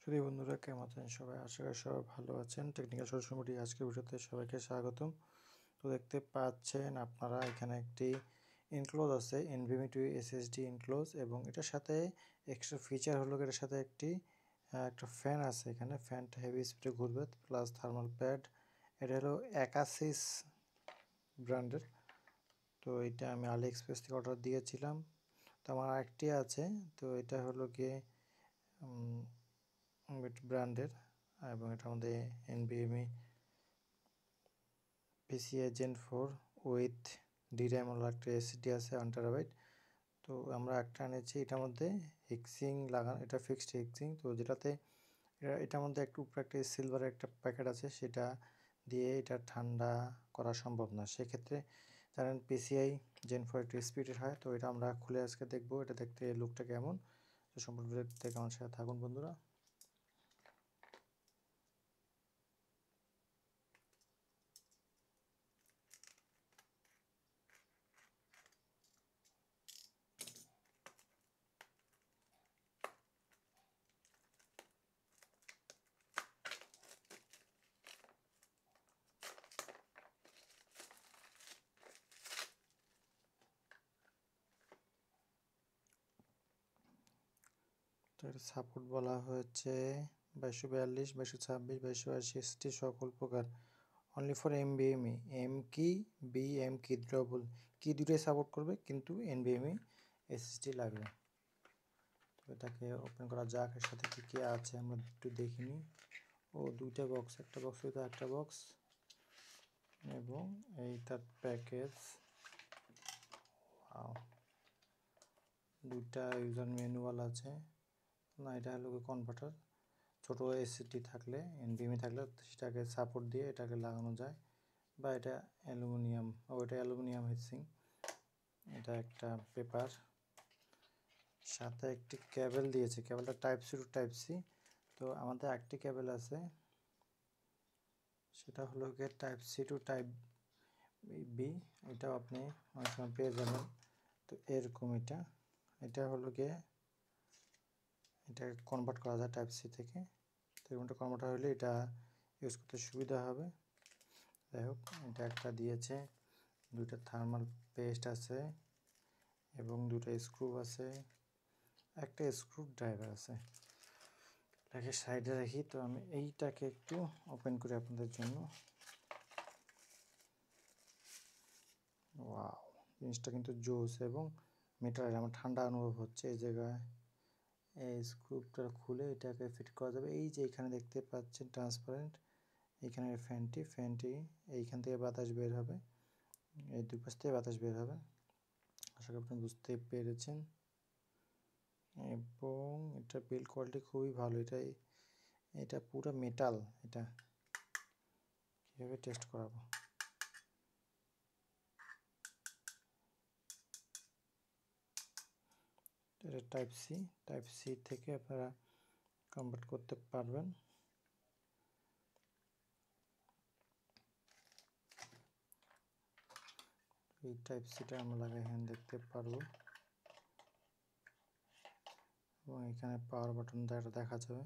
সুধী বন্ধুরা, কেমন আছেন সবাই? আশা করি সবাই ভালো আছেন। টেকনিক্যাল সলিউশন বিডি আজকের ভিডিওতে সবাইকে স্বাগতম। তো দেখতে পাচ্ছেন আপনারা এখানে একটি এনক্লোজ আছে, NVMe to SSD এনক্লোজ, এবং এটার সাথে এক্সট্রা ফিচার হলো এটার সাথে একটা ফ্যান আছে। এখানে ফ্যানটা হেভি স্পিডে ঘুরবে, প্লাস থার্মাল প্যাড। এটা হলো অ্যাকাসিস ব্র্যান্ডের। তো এটা আমি আলি এক্সপ্রেস থেকে অর্ডার দিয়েছিলাম। তো আমার আরেকটি আছে, তো এটা হলো গিয়ে ব্র্যান্ডের, এবং এটার মধ্যে NVMe PCIe Gen 4 with DRAM হলো একটা SSD আছে 1 TB। তো আমরা একটা এনেছি, এটার মধ্যে হিক্সিং লাগানো, এটা ফিক্সড হিক্সিং। তো যেটাতে এটার মধ্যে উপরে একটা সিলভারের একটা প্যাকেট আছে, সেটা দিয়ে এটা ঠান্ডা করা সম্ভব না। সেক্ষেত্রে জানেন PCIe Gen 4 একটু স্পিডের হয়। তো এটা আমরা খুলে আজকে দেখবো এটা দেখতে লুকটা কেমন। তো সম্পূর্ণ দেখতে আমার সাথে থাকুন বন্ধুরা। তো এটা সাপোর্ট বলা হয়েছে 2242, 2226, 2280 SSD সকল প্রকার, অনলি ফর NVMe, এম কি বি এম কি ডবল কি দুটোই সাপোর্ট করবে, কিন্তু NVMe SSD লাগবে। তো এটাকে ওপেন করা যাক। এর সাথে কী কী আছে আমরা একটু দেখিনি। ও দুইটা বক্স, একটা বক্স হইতে একটা বক্স, এবং এইটার প্যাকেজ। দুইটা ইউজার ম্যানুয়াল আছে। না, এটা হলো কনভার্টার। ছোটো SSD থাকলে, NVMe থাকলে সেটাকে সাপোর্ট দিয়ে এটাকে লাগানো যায়, বা এটা অ্যালুমিনিয়াম, এটা অ্যালুমিনিয়াম হিটসিং। এটা একটা পেপার, সাথে একটি কেবল দিয়েছে, কেবলটা type C to type C. তো আমাদের একটি কেবল আছে, সেটা হলো গিয়ে type C to type B. এটাও আপনি অনেক সময় পেয়ে যাবেন। তো এরকম এটা হলো গিয়ে, এটা কনভার্ট করা যায় টাইপ সি থেকে। তো এরকমটা কনভার্টার হলে এটা ইউজ করতে সুবিধা হবে। যাই হোক, এটা একটা দিয়েছে, দুইটা থার্মাল পেস্ট আছে, এবং দুটো স্ক্রু আছে, একটা স্ক্রু ড্রাইভার আছে। এটাকে সাইডে রাখি। তো আমি এইটাকে একটু ওপেন করি আপনাদের জন্য। ওয়াও, জিনিসটা কিন্তু জোস এবং মেটাল, আমার ঠান্ডা অনুভব হচ্ছে এই জায়গায়। এই স্ক্রুটা খুলে এটাকে ফিট করা যাবে। এই যে এখানে দেখতে পাচ্ছেন ট্রান্সপারেন্ট, এইখানে ফ্যানটি এইখান থেকে বাতাস বের হবে, এই দুই পাশ থেকে বাতাস বের হবে। আশা করি আপনি বুঝতে পেরেছেন। এবং এটা বিল্ড কোয়ালিটি খুবই ভালো। এটা পুরো মেটাল। এটা কীভাবে টেস্ট করাবো? এটা টাইপ সি থেকে আপনারা কনভার্ট করতে পারবেন। এই টাইপ সিটা আমরা লাগাই এখানে দেখতে পারবো, এবং এখানে পাওয়ার বাটন দেখা যাবে।